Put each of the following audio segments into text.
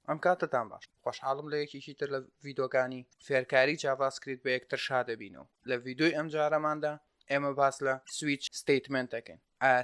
ئەم کاتتان باش خۆشحاڵم لە یەکێکی تر لە ڤیدۆکانی فێرکاری جاڤاسکریپت بە یەکتر شادەبینەوە لە ڤیدۆی ئەم جارەماندا ئێمە باس لە سویچ ستەیتمێنت دەکەین.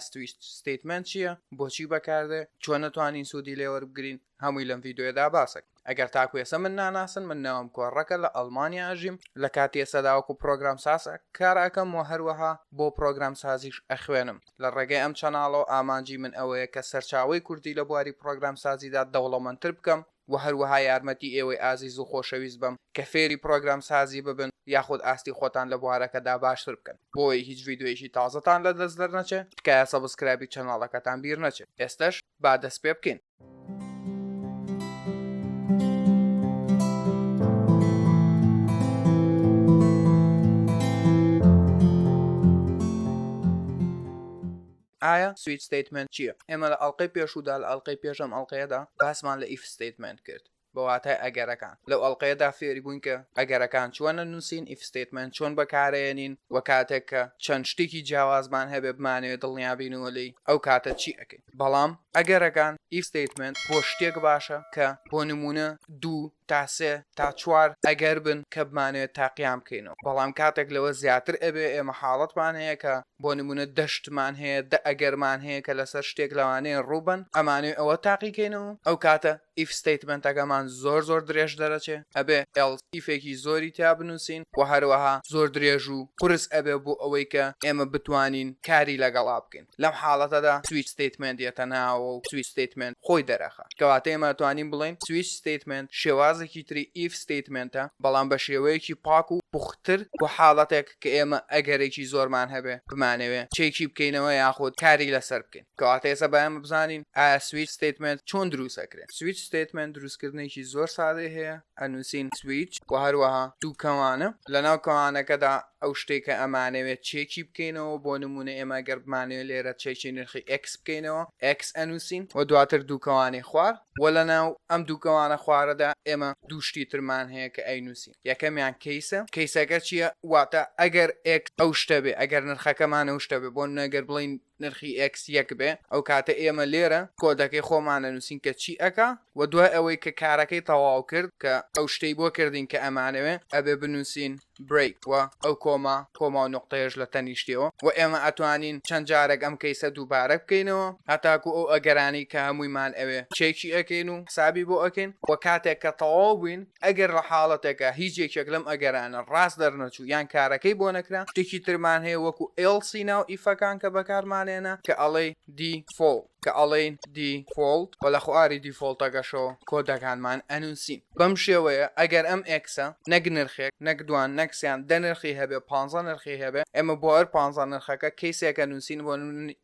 سویچ ستەیتمێنت چییە؟ بۆچی بەکاردێ؟ چۆن نەتوانین سوودی لێوەربگرین؟ هەمووی لەم ڤیدۆیەدا باسەکە. ئەگەر تاکو ئێستا من ناناسن من ناوم کۆڕەکە لە ئەڵمانیا ئەژیم لە کاتی ئێستاداوەکو پرۆگرام ساز کار ئەەکەم و هەروەها بۆ پرۆگرام سازیش ئەخوێنم. لە ڕێگەی ئەم چەناڵەوە ئامانجی من ئەوەیە کە سەرچاوەی کوردی لە بواری پرۆگرام سازیدا دەوڵەمەندتر بکەم و هەروەها یارمەتی ئێوەی ئازیز و خۆشەویست بم کە فێری پرۆگرام سازی ببن یاخود ئاستی خۆتان لە بوارەکەدا باشتر بکەن. بۆی هیچ ڤیدۆیەکی تازەتان لە دەست دەرنەچێت تکایە سەبسکڕایبی چەناڵەکەتان بیر نەچێت. ئێستش با دەست پێ بکەین. ئایا سویچ ستەیتمێنت چییە؟ ئێمە لە ئەڵقەی پێشوودا لە ئەڵقەی پێشەم ئەڵقەیەدا باسمان لە ئیف ستەیتمێنت کرد بە واتای ئەگەرەکان. لەو ئەڵقەیەدا فێری بووین کە ئەگەرەکان چۆنە نووسین، ئیف ستەیتمێنت چۆن بەکارهێنین و کاتێک کە چەند شتێکی جیاوازمان هەبێ بمانەوێت دڵنیابینەوە لێی ئەو کاتە چی ئەەکەین. بەڵام ئەگەرەکان ئیف ستەیتمێنت بۆ شتێک باشە کە بۆ نمونە 2 تا 3 تا 4 ئەگەر بن کە بمانوێت تاقیام بکەینەوە. بەڵام کاتێک لەوە زیاتر ئەبێ ئێمە حاڵەتمان هەیە کە بۆ نمونە دەشتمان هەیە دە ئەگەرمان هەیە کە لەسەر شتێک لەوانەیە ڕووبن ئەمانوێت ئەوە تاقیکەینەوە. ئەو کاتە ئیف ستەیتمێنتەکەمان زۆر درێژ دەرەچێ ئەبێ ئیفێکی زۆری تا بنووسین و هەروەها زۆر درێژ و قورس ئەبێ بۆ ئەوەی کە ئێمە بتوانین کاری لەگەڵا بکەین. لەم حاڵەتەدا سویچ ستەیتمێنت دێتە ناوە و سویچ ستەیتمێنت خۆی دەرەخە. کەواتە ئێمە دەتوانین بڵێن سویچ ستەیتمێنت شێوازێکی تری ئیف ستەیتمێنتە بەڵام بە شێوەیەکی پاک و پوختر بۆ حاڵەتێک کە ئێمە ئەگەرێکی زۆرمان هەبێ بمانەوێ چێکی بکەینەوە یاخود کاری لەسەر بکەین. کەواتە ئێستا با ئێمە بزانین ئایا سویچ ستەیتمێنت چۆن دروستەکرێت. سویچ ستەیتمێنت دروستکردنێکی زۆر سادەی هەیە. ئەنووسین سویچ و هەروەها دوو کەوانە لەناو کەوانەکەدا ئەو شتێکە ئەمانەوێت چێکی بکەینەوە بۆ نمونە ئێمە گەر بمانەوێت لێرە چێکی نرخی X بکەینەوە X ئەنووسین و دواتر دووکەوانی خوار و لەناو ئەم دووکەوانە خوارەدا ئێمە دوو شتی ترمان هەیە کە ئەینووسین. یەکەمیان کەیسە. کەیسەکە چییە؟ واتە ئەگەر X ئەو شتە بێ ئەگەر نرخەکەمان ئەو شتە بێ بۆ نەگەر بڵین نرخی X یەک بێ ئەو کاتە ئێمە لێرە کۆدەکەی خۆمان ئەنووسین کە چی ئەکا و دوای ئەوەی کە کارەکەی تەواو کرد کە ئەو شتەی بۆ کردین کە ئەمانەوێ ئەبێ بنووسین break و ئەو کۆما و نقطەیەش لە تەنیشتەوە و ئێمە ئەتوانین چەند جارێک ئەم کەیسە دووبارە بکەینەوە هەتاکو ئەو ئەگەرانی کە هەموویمان ئەوێ چێکی ئەکەین و حسابی بۆ ئەکەین و کاتێک کە تەواو بووین ئەگەر لە حاڵەتێکە هیچ یەکێک لەم ئەگەرانە ڕاست دەرنەچوو یان کارەکەی بۆ نەکرا شتێکی ترمان هەیە وەکو LC ناو ئیفەکان کە بەکارمانێنە کە ئەڵێ دیفۆڵت کە ئەڵێن دیفۆڵت و لە خواری دیفۆڵتەکەشەوە کۆدەکانمان ئەنووسین. بەم شێوەیە ئەگەر ئەم ئێکسە نەک نرخێک نەک دوان نەکسیان دە نرخی هەبێ 15 نرخی هەبێ ئێمە بۆ هەر 15 نرخەکە کەیسێکە نووسین بۆ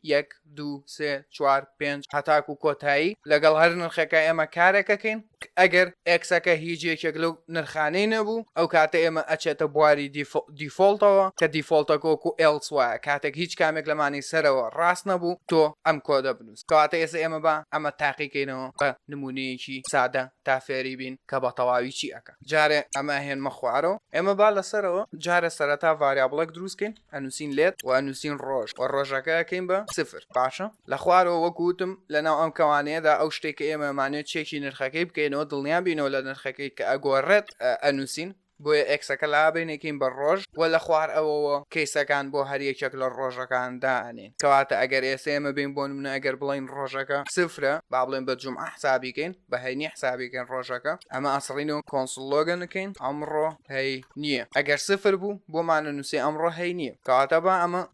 1 2 3 4 5 هەتاکو کۆتایی لەگەڵ هەر نرخەکە ئێمە کارێکەکەین. ئەگەر ئێکسەکە هیچ یەکێک لەو نرخانەی نەبوو ئەو کاتە ئێمە ئەچێتە بواری دیفۆڵتەوە کە دیفۆڵتەکە وەکو ئێلس وایە کاتێک هیچ کامێک لەمانی سەرەوە ڕاست نەبوو تۆ ئەم کۆدە بنووس. کەواتە ئێستا ئێمە بە ئەمە تاقیکەینەوە بە نمونەیەکی سادە تا فێری بین کە بە تەواوی چی ئەکە. جارێ ئەمە هێنمە خوارەوە ئێمە با لەسەرەوە جارە سەرەتا ڤاریابڵێک دروستکەین ئەنووسین لێت و ئەنووسین ڕۆژ و ڕۆژەکە ئەکەین بە 0 باشە. لە خوارەوە وەکوتم لەناو ئەم کەوانەیەدا ئەو شتێک ئێمە مانێت چێکی نرخەکەی بکەینەوە دڵنیا بینەوە لە نرخەکەی کە ئەگۆڕێت ئەنووسین بۆیە ئێکسەکە لابێنێکین بە ڕۆژ و لە خوار ئەوەوە کەیسەکان بۆ هەریەکێک لە ڕۆژەکاندا ئەنێن. کەواتە ئەگەر ئێستا ئێمە بین بۆ نمونە ئەگەر بڵین ڕۆژەکە 0 با بڵێن بە جومعە حسابیکەین بە هەینی حسابیکەین ڕۆژەکە ئەمە ئەسڕینەوە کۆنسڵۆگە نەکەین ئەمڕۆ هەی نییە. ئەگەر 0 بوو بۆمانە نووسێ ئەمڕۆ هەی نییە. کەواتە بە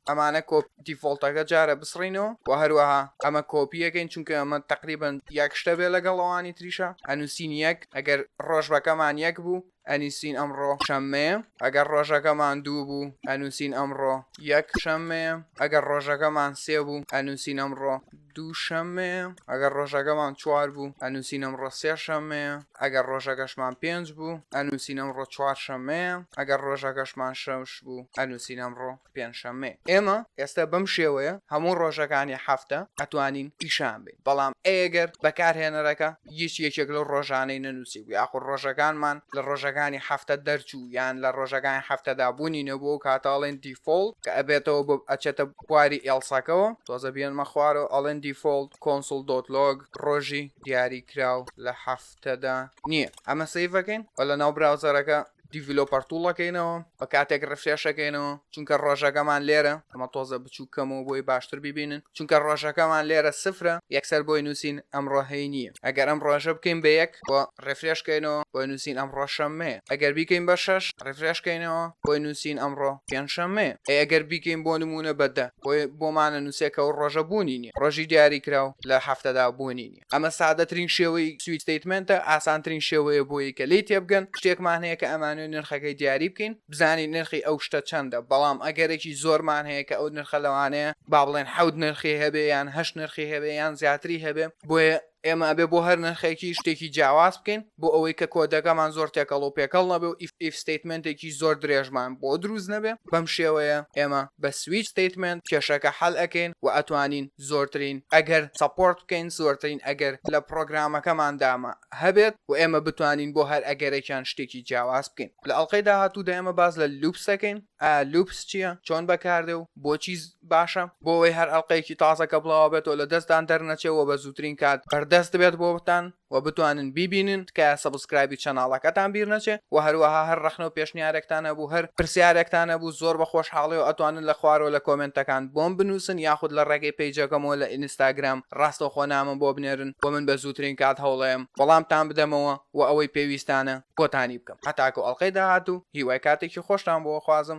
ئەمانە کۆپ دیفۆڵتەکە جارە بسڕینەوە و هەروەها ئەمە کۆپیەکەین چونکە ئەمە تقریبن یەک شتە بێ لەگەڵ ئەوانی تریشە ئەنووسین یەک ئەگەر ڕۆژبەکەمان یەک بوو ئەنووسین ئەمڕۆ شەممەیە ئەگەر ڕۆژەکەمان 2 بوو ئەنووسین ئەمڕۆ یەک شەممەیە ئەگەر ڕۆژەکەمان 3 بوو ئەنووسین ئەمڕۆ دووشەممەیە ئەگەر ڕۆژەکەمان 4 بوو ئەنووسین ئەمڕۆ 3 شەممەیە ئەگەر ڕۆژەکەشمان 5 بوو ئەنووسین ئەمڕۆ 4 شەممەیە ئەگەر ڕۆژەکەشمان 6 بوو ئەنووسین ئەمڕۆ 5 شەممەیە. ئێمە ئێستا بەم شێوەیە هەموو ڕۆژەکانی هەفتە ئەتوانین پیشان بین بەڵام ئەگەر بەکارهێنەرەکە هیچ یەکێک لەو ڕۆژانەی نەنووسی و یاخود ڕۆژەکانمان لە ڕۆژەکانی هەفتە دەرچوو یان لە ڕۆژەکانی هەفتەدا بوونی نەبوو کاتەڵێن دیفۆڵت کە ئەبێتەوە ئەچێتە بواری ئێلسەکەەوە تۆزە بێنمە خوارەوە ئەڵێن default console.log ڕۆژی دیاریکراو لە هەفتەدا نییە ئەمە سەیڤەکەین و لە ناو براوزەرەکە دییڤیلۆپەر تووڵەکەینەوە بە کاتێک ڕفرێشەکەینەوە چونکە ڕۆژەکەمان لێرە ئەمە تۆزە بچووکەمەوە بۆی باشتر ببینن چونکە ڕۆژەکەمان لێرە سفرە یەکسەر بۆی نووسین ئەمڕۆ هەی نییە ئەگەر ئەم ڕۆژە بکەین بە یەک بۆ ڕفرێشکەینەوە بۆی نووسین ئەمڕۆ شەممەیە ئەگەر بیکەین بە 6 ڕفرێشکەینەوە بۆی نووسین ئەمڕۆ پێنجشەممەیە ئەگەر بیکەین بۆ نمونە بەدە بۆمانە نووسێکە و ڕۆژە بوونی نیە ڕۆژی دیاریکراو لە هەفتەدا بوونی نیە ئەمە سادەترین شێوەی سویچ ستەیتمێنتە ئاسانترین شێوەیە بۆی کە لی تێبگەن شتێکمان هەیە کە ئەمانە نرخەکەی دیاری بکەین بزانین نرخی ئەو شتە چەندە بەڵام ئەگەرێکی زۆرمان هەیە کە ئەو نرخە لەوانەیە با بڵێن 7 نرخی هەبێ یان 8 نرخی هەبێ یان زیاتری هەبێ بۆیە ئێمە ئەبێ بۆ هەر نرخێکی شتێکی جیاواز بکەین بۆ ئەوەی کە کۆدەکەمان زۆر تێکەڵ و پێکەڵ نەبێ و ئیف ستەیتمێنتێکی زۆر درێژمان بۆ دروست نەبێ بەم شێوەیە ئێمە بە سویچ ستەیتمێنت کێشەکە حەل ئەکەین و ئەتوانین زۆرترین ئەگەر سەپۆرت بکەین زۆرترین ئەگەر لە پرۆگرامەکەمان دامە هەبێت و ئێمە بتوانین بۆ هەر ئەگەرێکیان شتێکی جیاواز بکەین لە ئەڵقەی داهاتوودا ئێمە باز لە لوپس دەکەین لوپس چییە چۆن بەکاردێ و بۆچی باشە بۆەوەی هەر ئەڵقەیەکی تازەکە بڵاوە بێتەوە لە دەستدان دەرنەچێەوە بە زووترین کات بەردەست بێت بۆ بتان و بتوانن بیبینن کە سەبسکڕایبی چەناڵەکەتان بیر نەچێت و هەروەها هەر ڕەخنە و پێشنیارێکتانە بوو هەر پرسیارێکتانە بوو زۆر بە خۆشحاڵی و ئەتوانن لە خوارەوە لە کۆمنتەکان بۆم بنووسن یاخود لە ڕێگەی پەیجەکەمەوە لە ئینستاگرام ڕاستە خۆنامە بۆ بنێرن بۆ من بە زووترین کات هەوڵەیەم وەڵامتان بدەمەوە و ئەوەی پێویستانە بۆتانی بکەم هەتاکە ئەڵقەی داهاتوو هیوای کاتێکی خۆشتان بۆ خوازم